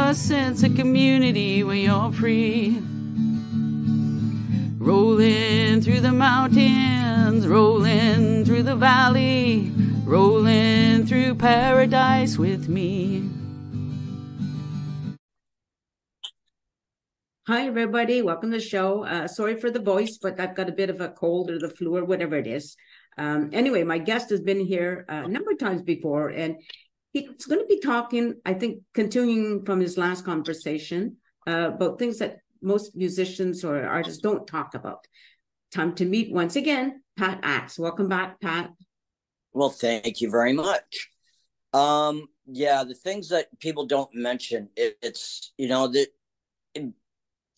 a sense of community when you're free. Rolling through the mountains, rolling through the valley, rolling through paradise with me. Hi, everybody. Welcome to the show. Sorry for the voice, but I've got a bit of a cold or the flu or whatever it is. Anyway, my guest has been here a number of times before, and he's going to be talking, I think, continuing from his last conversation about things that most musicians or artists don't talk about. Time to meet once again, Pat Axe. Welcome back, Pat. Well, thank you very much. Yeah, the things that people don't mention, it's, the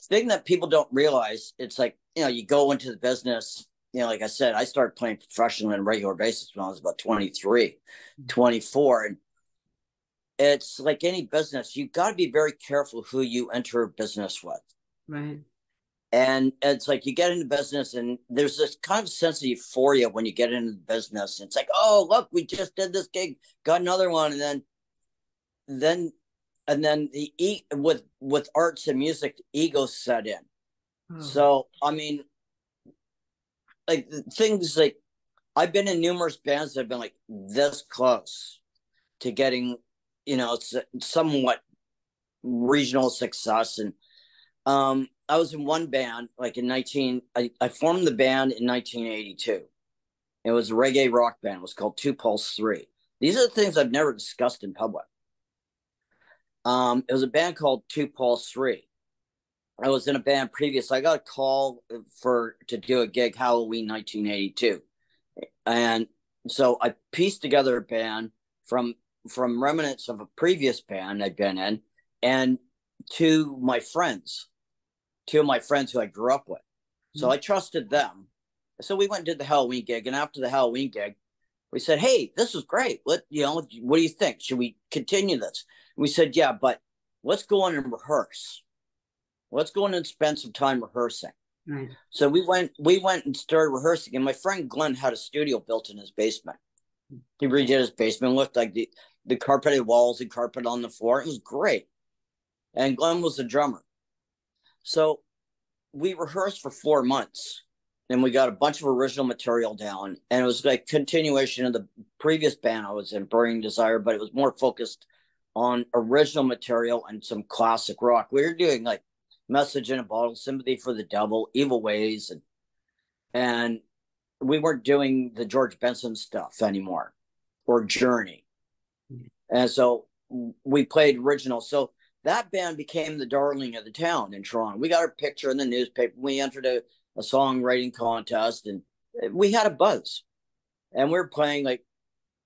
thing that people don't realize, it's like, you go into the business, like I said, I started playing professionally on a regular basis when I was about 23, 24. And it's like any business, you got to be very careful who you enter business with. Right. And it's like you get into business and there's this kind of sense of euphoria when you get into the business. It's like, oh, look, we just did this gig, got another one. And then with arts and music, ego set in. Oh. So, I mean, like things like I've been in numerous bands that have been like this close to getting, somewhat regional success. And I was in one band like I formed the band in 1982. It was a reggae rock band. It was called Two Pulse 3. These are the things I've never discussed in public. It was a band called Two Pulse 3. I was in a band previous. I got a call to do a gig Halloween 1982. And so I pieced together a band from remnants of a previous band I'd been in, and two of my friends who I grew up with. So I trusted them. So we went and did the Halloween gig. And after the Halloween gig, we said, hey, this is great. What do you think? Should we continue this? And we said, yeah, but let's go in and rehearse. Let's go in and spend some time rehearsing. Right. So we went and started rehearsing. And my friend Glenn had a studio built in his basement. He redid his basement, looked like the carpeted walls and carpet on the floor. It was great. And Glenn was the drummer. So we rehearsed for 4 months and we got a bunch of original material down. And it was like continuation of the previous band I was in, Burning Desire, but it was more focused on original material and some classic rock. We were doing like Message in a Bottle, Sympathy for the Devil, Evil Ways, and we weren't doing the George Benson stuff anymore or Journey. And so we played original. So that band became the darling of the town in Toronto. We got our picture in the newspaper. We entered a songwriting contest and we had a buzz. And we were playing like,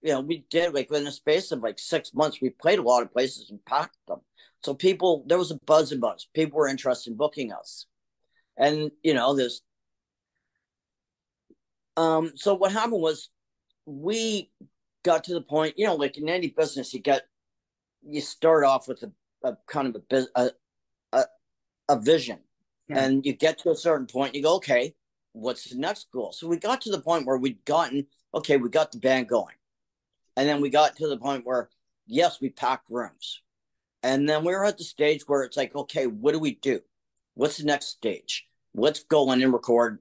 we did like in a space of like 6 months, we played a lot of places and packed them. So there was a buzz about us. People were interested in booking us. And, this. So what happened was we got to the point, like in any business, you start off with a kind of a vision. Yeah. And you get to a certain point, you go, okay, what's the next goal? So we got to the point where we got the band going. And then we got to the point where, yes, we packed rooms. And then we were at the stage where it's like, okay, what do we do? What's the next stage? Let's go in and record.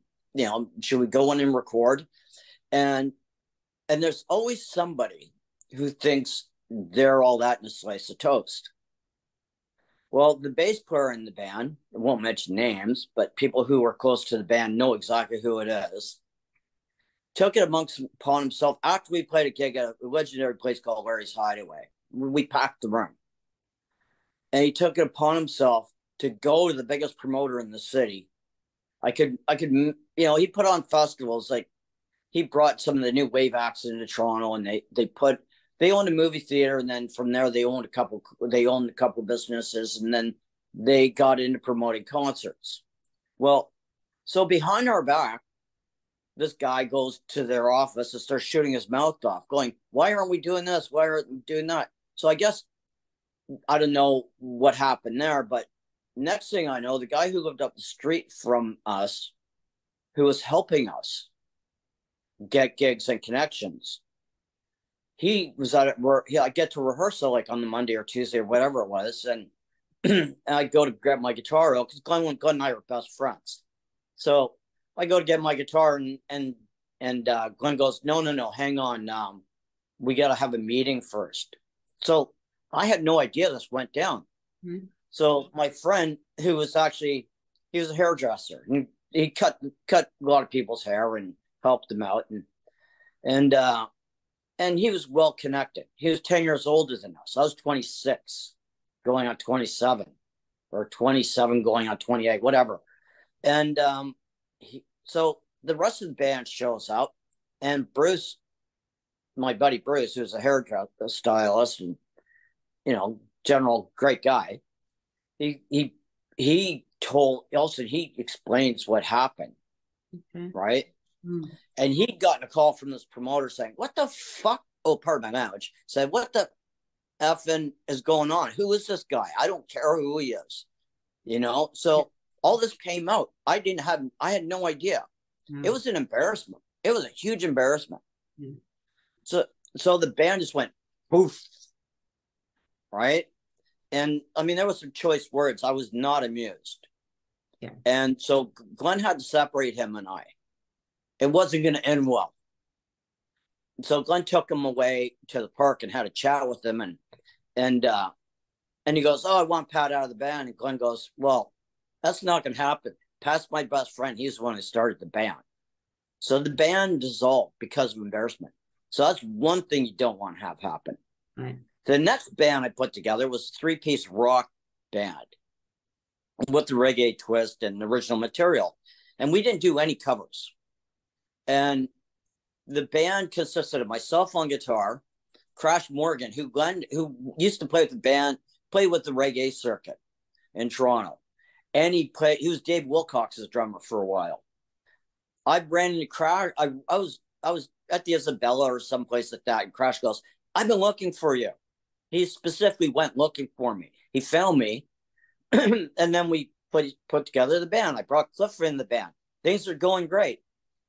Should we go in and record? And there's always somebody who thinks they're all that in a slice of toast. Well, the bass player in the band, I won't mention names, but people who are close to the band know exactly who it is, took it upon himself after we played a gig at a legendary place called Larry's Hideaway. We packed the room. And he took it upon himself to go to the biggest promoter in the city. I could, he put on festivals. Like he brought some of the new wave acts into Toronto, and they owned a movie theater, and then from there they owned a couple businesses, and then they got into promoting concerts. Well, so behind our back, this guy goes to their office and starts shooting his mouth off, going, why aren't we doing this? Why aren't we doing that? So I guess, I don't know what happened there, but next thing I know, the guy who lived up the street from us, who was helping us get gigs and connections, he was at it where I get to rehearsal like on the Monday or Tuesday or whatever it was. And and I go to grab my guitar because Glenn and I are best friends. So I go to get my guitar, and Glenn goes, no, hang on. We got to have a meeting first. So I had no idea this went down. Mm-hmm. So my friend, who was actually, he was a hairdresser, and he cut a lot of people's hair and helped them out, and he was well connected. He was 10 years older than us. I was 26, going on 27, or 27 going on 28, whatever. And so the rest of the band shows up, and Bruce, my buddy Bruce, who's a hairdresser, stylist, and general great guy, he told Elson, he explains what happened, right? And he'd gotten a call from this promoter saying, "What the fuck?" Oh, pardon my language. Said, "What the effing is going on? Who is this guy? I don't care who he is." So all this came out. I had no idea. It was an embarrassment. It was a huge embarrassment. So the band just went poof, right? And I mean, there was some choice words. I was not amused. Yeah. And so Glenn had to separate him and I. It wasn't going to end well. So Glenn took him away to the park and had a chat with him, and he goes, "Oh, I want Pat out of the band." And Glenn goes, "Well, that's not going to happen. Pat's my best friend. He's the one who started the band." So the band dissolved because of embarrassment. So that's one thing you don't want to have happen. Right. The next band I put together was a 3-piece rock band with the reggae twist and original material. And we didn't do any covers. And the band consisted of myself on guitar, Crash Morgan, who used to play with the band, played with the reggae circuit in Toronto. And he was Dave Wilcox's drummer for a while. I ran into Crash. I was at the Isabella or someplace like that, and Crash goes, "I've been looking for you." He specifically went looking for me. He found me, and then we put together the band. I brought Cliff in the band. Things are going great,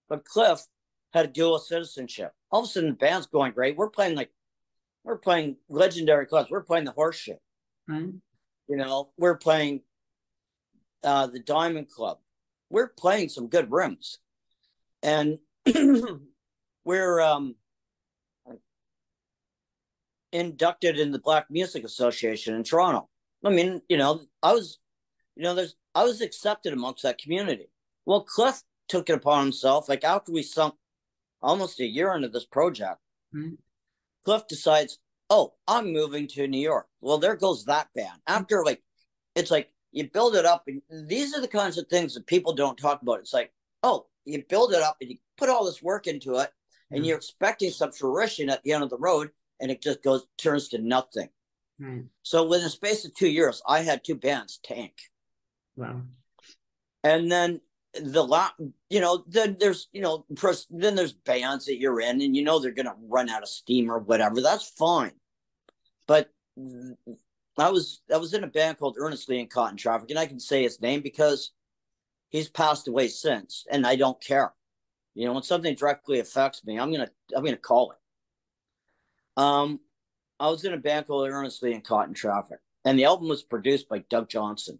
but Cliff had a dual citizenship. All of a sudden, the band's going great. We're playing legendary clubs. We're playing the Horseshoe. Mm-hmm. We're playing the Diamond Club. We're playing some good rooms, and we're inducted in the Black Music Association in Toronto. I mean, I was accepted amongst that community. Well, Cliff took it upon himself. Like after we sunk almost a year into this project, Cliff decides, "Oh, I'm moving to New York." Well, there goes that band. After it's like you build it up, and these are the kinds of things that people don't talk about. It's like, oh, you build it up and you put all this work into it, and you're expecting some fruition at the end of the road, and it just turns to nothing. Right. So within the space of 2 years, I had 2 bands tank. Wow. And then then there's bands that you're in, and they're going to run out of steam or whatever. That's fine. But I was in a band called Ernest Lee and Cotton Traffic, and I can say his name because he's passed away since, and I don't care. When something directly affects me, I'm gonna call it. I was in a band called Ernest Lee and Cotton Traffic, and the album was produced by Doug Johnson,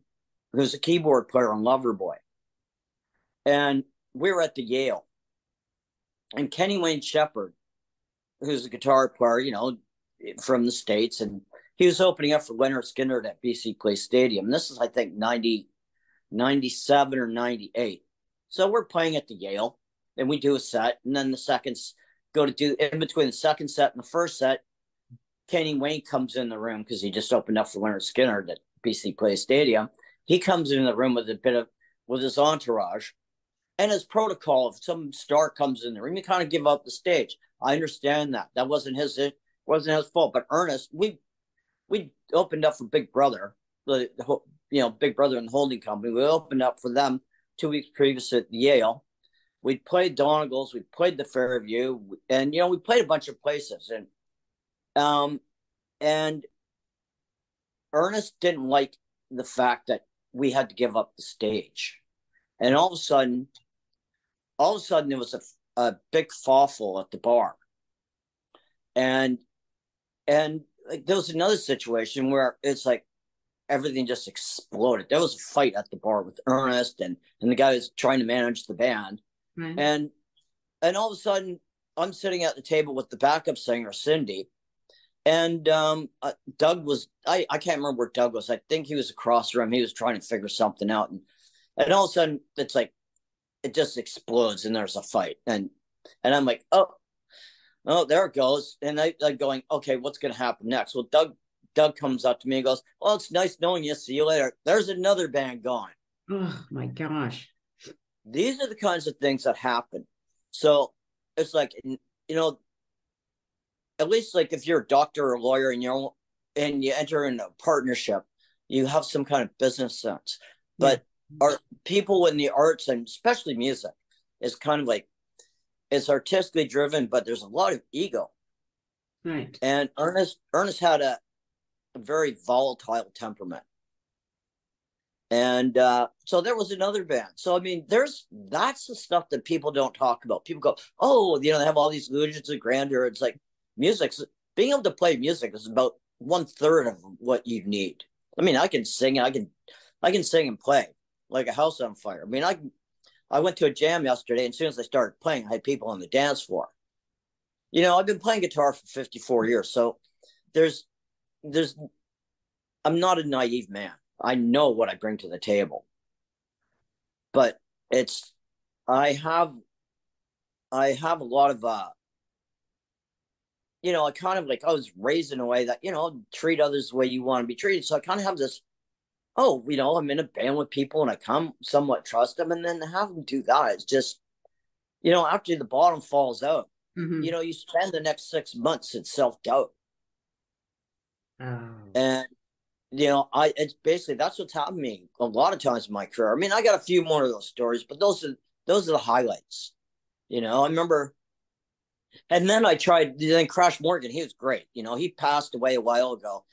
who's a keyboard player on Loverboy. And we were at the Yale, and Kenny Wayne Shepherd, who's a guitar player, from the States, and he was opening up for Leonard Skinner at BC Place Stadium. And this is, I think, 97 or 98. So we're playing at the Yale, and we do a set, and then the seconds in between the second set and the first set, Kenny Wayne comes in the room because he just opened up for Leonard Skinner at BC Place Stadium. He comes in the room with his entourage, and his protocol, if some star comes in the room, you kind of give up the stage. I understand that. That wasn't his fault. But Ernest, we opened up for Big Brother, Big Brother and the Holding Company. We opened up for them 2 weeks previous at Yale. We played Donegal's, we played the Fairview, and we played a bunch of places. And Ernest didn't like the fact that we had to give up the stage. And all of a sudden there was a big fawful at the bar. And there was another situation where it's like everything just exploded. There was a fight at the bar with Ernest and the guy who's trying to manage the band. Right. And all of a sudden, I'm sitting at the table with the backup singer, Cindy. And Doug was, I can't remember where Doug was. I think he was across the room. He was trying to figure something out. And all of a sudden, it's like, it just explodes and there's a fight. And I'm like, oh, there it goes. And I going, okay, what's going to happen next? Well, Doug comes up to me and goes, well, it's nice knowing you. See you later. There's another band gone. Oh, my gosh. These are the kinds of things that happen. So it's like, you know, at least like if you're a doctor or a lawyer and you enter in a partnership, you have some kind of business sense. But are people in the arts, and especially music, is kind of like, it's artistically driven, but there's a lot of ego. Right. And Ernest had a very volatile temperament. And so there was another band. So, I mean, that's the stuff that people don't talk about. People go, oh, you know, they have all these illusions of grandeur. It's like being able to play music is about 1/3 of what you need. I mean, I can sing, I can sing and play like a house on fire. I mean, I went to a jam yesterday, and as soon as I started playing, I had people on the dance floor. You know, I've been playing guitar for 54 years. So I'm not a naive man. I know what I bring to the table. But I have a lot of, you know, I kind of like, I was raised in a way that, you know, treat others the way you want to be treated. So I kind of have this, oh, you know, I'm in a band with people and I somewhat trust them, and then have them do that. It's just, you know, after the bottom falls out, you know, you spend the next 6 months in self-doubt. Oh. And, you know, it's basically, that's what's happened to me a lot of times in my career. I mean, I got a few more of those stories, but those are the highlights. You know, I remember, and then Crash Morgan, he was great. You know, he passed away a while ago.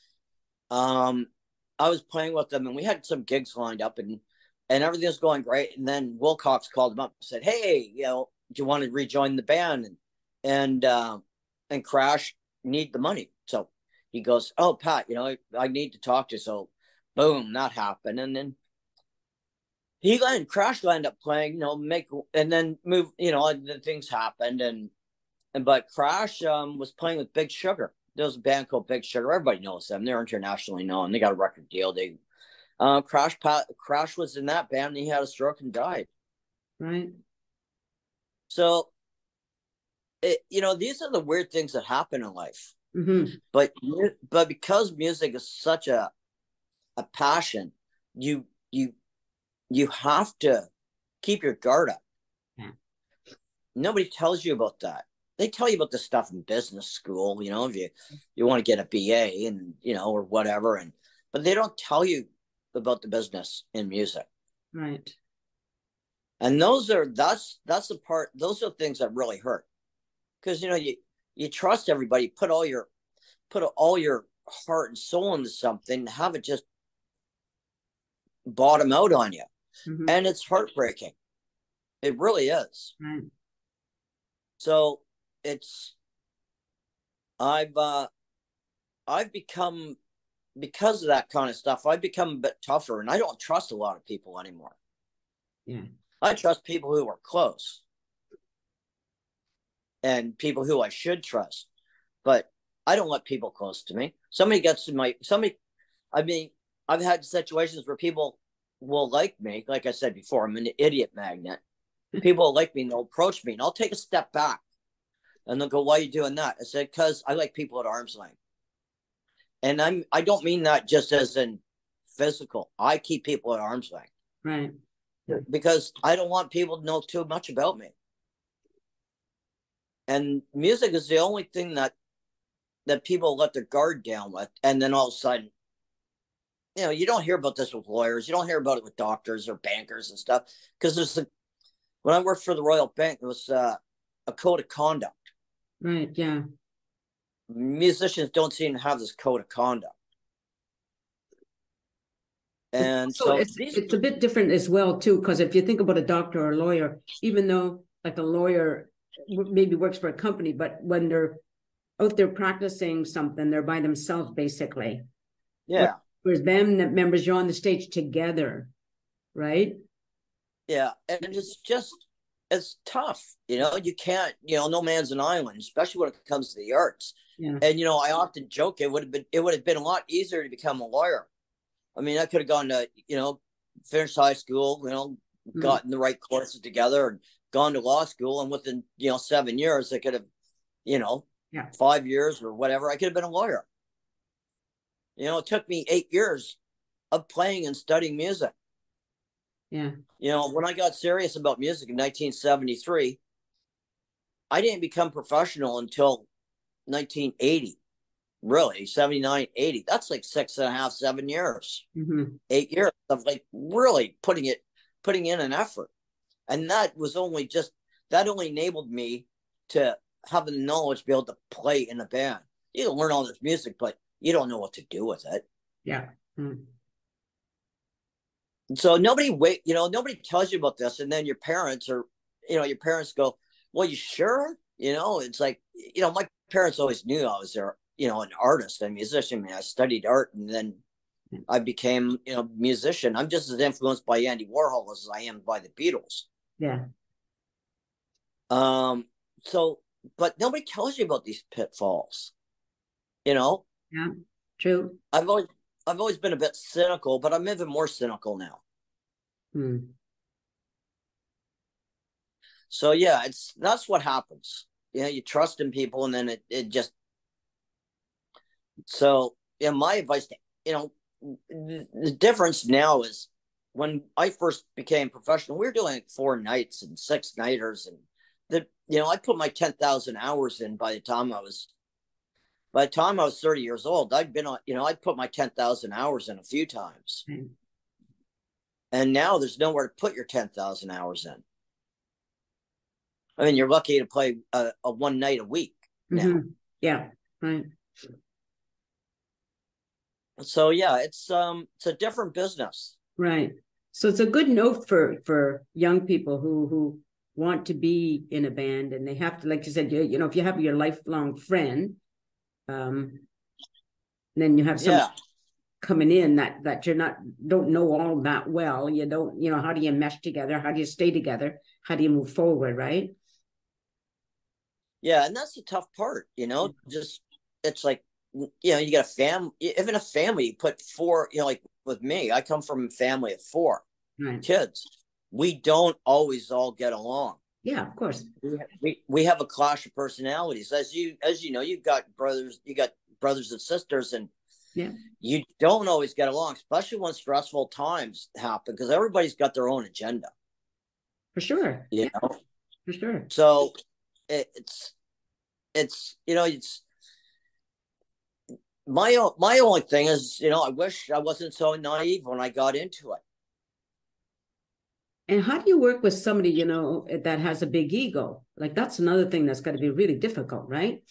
I was playing with them and we had some gigs lined up and everything was going great. And then Wilcox called him up and said, hey, you know, do you want to rejoin the band? And Crash need the money. So he goes, oh, Pat, you know, I need to talk to you. So boom, that happened. And then Crash ended up playing, you know, and then move, you know, the things happened. But Crash was playing with Big Sugar. There was a band called Big Sugar. Everybody knows them. They're internationally known. They got a record deal. Crash was in that band and he had a stroke and died. Right. So, you know, these are the weird things that happen in life. But because music is such a passion, you have to keep your guard up. Yeah. Nobody tells you about that. They tell you about the stuff in business school, you know, if you want to get a BA and, you know, or whatever. But they don't tell you about the business in music. Right. And that's the part, those are things that really hurt. Because, you know, you trust everybody, put all your heart and soul into something, and have it just bottom out on you. And it's heartbreaking. It really is. Right. So I've become, because of that kind of stuff, I've become a bit tougher, and I don't trust a lot of people anymore. Yeah. I trust people who are close and people who I should trust, but I don't let people close to me. I mean, I've had situations where people will like me. Like I said before, I'm an idiot magnet. People will like me and they'll approach me and I'll take a step back and they'll go, why are you doing that? I said, because I like people at arm's length. And I don't mean that just as in physical. I keep people at arm's length. Right. Because I don't want people to know too much about me. And music is the only thing that people let their guard down with. And then all of a sudden, you know, you don't hear about this with lawyers. You don't hear about it with doctors or bankers and stuff. Because when I worked for the Royal Bank, there was a code of conduct. Right, yeah. Musicians don't seem to have this code of conduct. And so it's a bit different as well, too, because if you think about a doctor or a lawyer, even though like a lawyer maybe works for a company, but when they're out there practicing something, they're by themselves, basically. Yeah. Whereas band members, you're on the stage together, right? Yeah, and it's tough. You can't. No man's an island, especially when it comes to the arts. Yeah. And I often joke it would have been a lot easier to become a lawyer. I mean, I could have gone to finished high school, gotten the right courses together, and gone to law school, and within 7 years, I could have 5 years or whatever, I could have been a lawyer. It took me 8 years of playing and studying music. Yeah. When I got serious about music in 1973, I didn't become professional until 1980. Really, 79, 80. That's like 6.5, 7 years, 8 years of like really putting in an effort. And that only enabled me to have the knowledge to be able to play in a band. You can learn all this music, but you don't know what to do with it. Yeah. Mm. So nobody tells you about this. And then your parents go, well, you sure? It's like, my parents always knew I was there, an artist and musician. I mean, I studied art and then I became, musician. I'm just as influenced by Andy Warhol as I am by the Beatles. Yeah. So, but nobody tells you about these pitfalls, Yeah, true. I've always been a bit cynical, but I'm even more cynical now. So yeah, that's what happens. You trust in people, and then it just. So my advice, the difference now is when I first became professional, we were doing 4 nights and 6 nighters, and I put my 10,000 hours in by the time I was 30 years old. I'd put my 10,000 hours in a few times. And now there's nowhere to put your 10,000 hours in. I mean, you're lucky to play a 1 night a week now. Yeah, right. So yeah, it's a different business. Right. So it's a good note for young people who want to be in a band, and they have to, like you said, if you have your lifelong friend, then you have some coming in that you're don't know all that well. You don't, how do you mesh together? How do you stay together? How do you move forward? Right. Yeah. And that's the tough part, just, it's like, you got a family, even a family, you put 4, like with me, I come from a family of 4 kids. We don't always all get along. Yeah, of course. We have a clash of personalities. As you know, you got brothers and sisters, and you don't always get along, especially when stressful times happen, because everybody's got their own agenda. For sure. For sure. So it's my only thing is, I wish I wasn't so naive when I got into it. And how do you work with somebody, that has a big ego? Like, that's another thing that's got to be really difficult, right?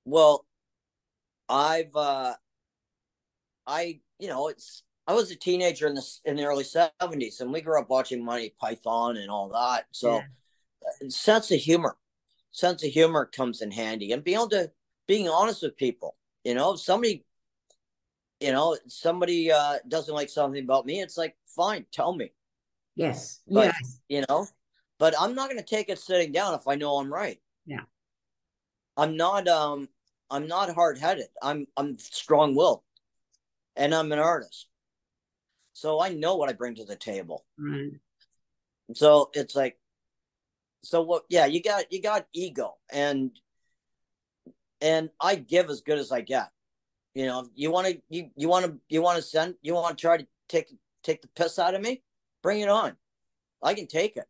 Well, I was a teenager in the early 70s, and we grew up watching Monty Python and all that. So sense of humor comes in handy, and being honest with people. If somebody doesn't like something about me, it's like, fine, tell me. Yes. But, but I'm not going to take it sitting down if I know I'm right. Yeah. I'm not hard-headed. I'm strong-willed, and I'm an artist. So I know what I bring to the table. Right. So it's like, so what? Yeah, you got ego, and I give as good as I get. You want to try to take the piss out of me? Bring it on. I can take it.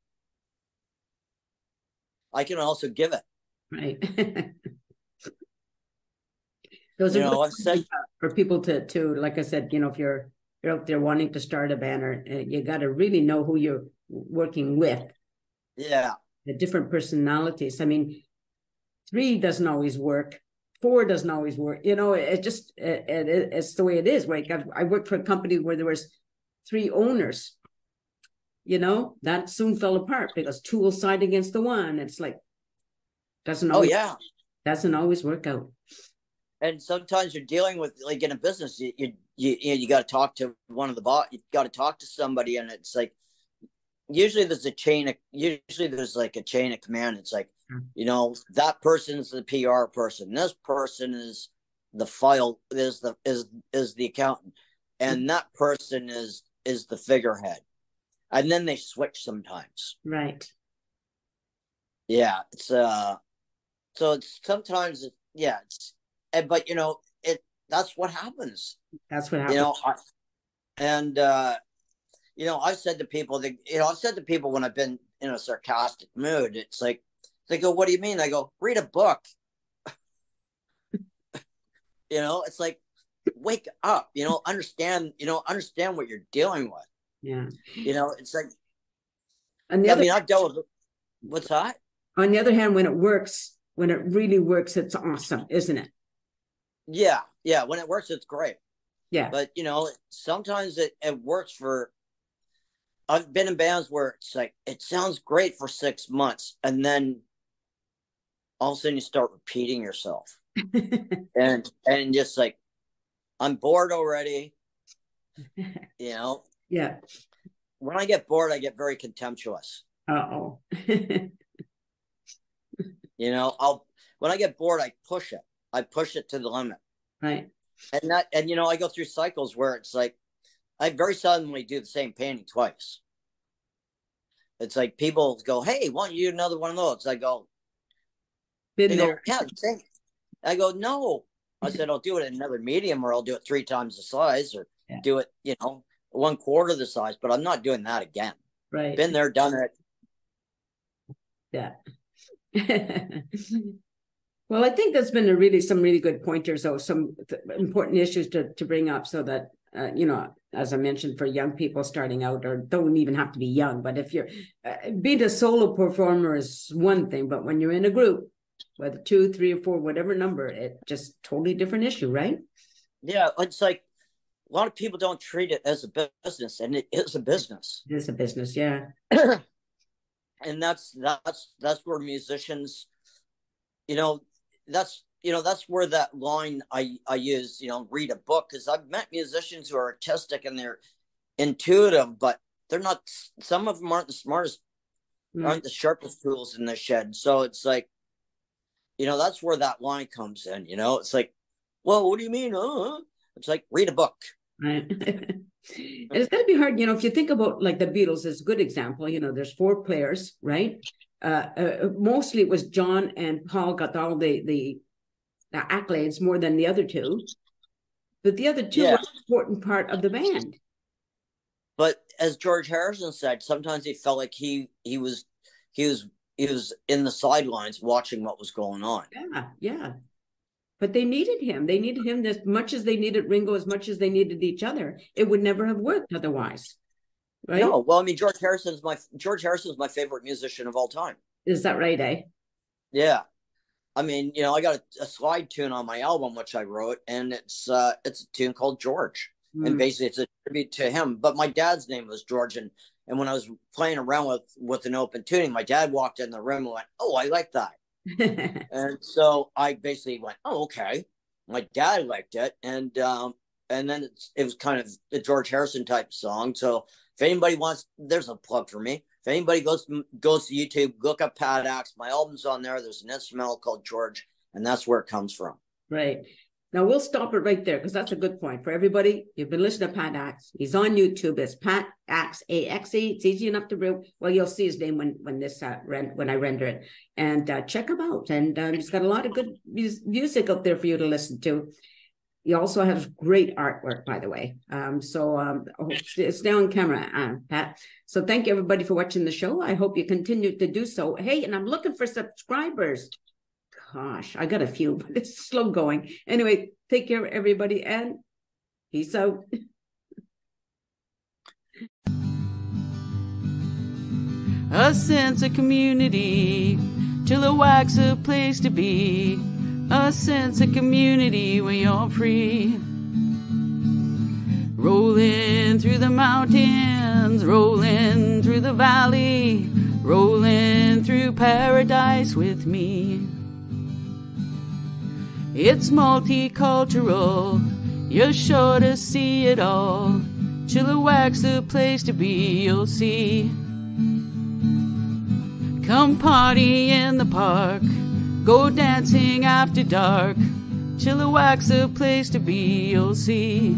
I can also give it. Right. Those are for people to like I said, if you're out there wanting to start a band, you got to really know who you're working with. Yeah. The different personalities. I mean, 3 doesn't always work. 4 doesn't always work. It's the way it is. Right. I worked for a company where there was 3 owners. That soon fell apart because 2 will side against the one. It's like, doesn't always work out. And sometimes you're dealing with, like in a business, you got to talk to one of the boss. You got to talk to somebody, and it's like usually there's like a chain of command. It's like, that person is the PR person. This person is the file is the accountant, and that person is the figurehead, and then they switch sometimes. Right. Yeah. It's so it's sometimes but that's what happens. That's what happens. I've said to people when I've been in a sarcastic mood, it's like, they go, "What do you mean?" I go, "Read a book." It's like, wake up, understand what you're dealing with. Yeah. It's like, I've dealt with, what's that? On the other hand, when it really works, it's awesome, isn't it? Yeah. Yeah. When it works, it's great. Yeah. But, sometimes it works I've been in bands where it's like, it sounds great for 6 months, and then all of a sudden you start repeating yourself. and just like, I'm bored already. Yeah. When I get bored, I get very contemptuous. Uh-oh. When I get bored, I push it. I push it to the limit. Right. And I go through cycles where it's like, I very seldomly do the same painting twice. It's like people go, "Hey, why don't you do another one of those?" I go, Been they there. go, "Yeah, same." I go, "No." I said, "I'll do it in another medium, or I'll do it 3 times the size, or do it, 1/4 the size, but I'm not doing that again." Right. Been there, done it. Yeah. Well, I think that's been some really good pointers, though, some important issues to bring up, so that, as I mentioned, for young people starting out, or don't even have to be young, but if you're being a solo performer is one thing, but when you're in a group, whether 2, 3, or 4, whatever number, it's just totally different issue, right? Yeah, it's like a lot of people don't treat it as a business, and it is a business. It is a business, yeah. And that's where musicians, that's where that line I use, read a book, because I've met musicians who are artistic and they're intuitive, but they're not. Some of them aren't the smartest, aren't the sharpest tools in the shed. So it's like, that's where that line comes in. It's like, well, what do you mean? It's like, read a book. Right. And it's got to be hard, if you think about, like, the Beatles is a good example. There's 4 players, right? Mostly it was John and Paul got all the accolades more than the other 2, but the other 2 were an important part of the band. But as George Harrison said, sometimes he felt like he was in the sidelines watching what was going on. Yeah. But they needed him. They needed him as much as they needed Ringo, as much as they needed each other. It would never have worked otherwise. Right? No, well, I mean, George Harrison is my favorite musician of all time. Is that right, eh? Yeah. I mean, I got a slide tune on my album, which I wrote, and it's a tune called George. And basically it's a tribute to him. But my dad's name was George, and when I was playing around with an open tuning, my dad walked in the room and went, "Oh, I like that." And so I basically went, "Oh, okay." My dad liked it, and then it was kind of the George Harrison type song. So if anybody wants, there's a plug for me. If anybody goes to YouTube, look up Pat Axe. My album's on there. There's an instrumental called George, and that's where it comes from. Right. Now we'll stop it right there, because that's a good point for everybody. You've been listening to Pat Axe. He's on YouTube. It's Pat Axe, A-X-E. It's easy enough to read. Well, you'll see his name when I render it. And check him out. And he's got a lot of good music out there for you to listen to. He also has great artwork, by the way. Stay on camera, Pat. So thank you, everybody, for watching the show. I hope you continue to do so. Hey, and I'm looking for subscribers. Gosh, I got a few, but it's slow going. Anyway, take care, everybody, and peace out. A sense of community, till the wax a place to be. A sense of community where you're free. Rolling through the mountains, rolling through the valley, rolling through paradise with me. It's multicultural, You're sure to see it all. Chilliwack's the place to be, you'll see. Come party in the park, go dancing after dark. Chilliwack's the place to be, you'll see.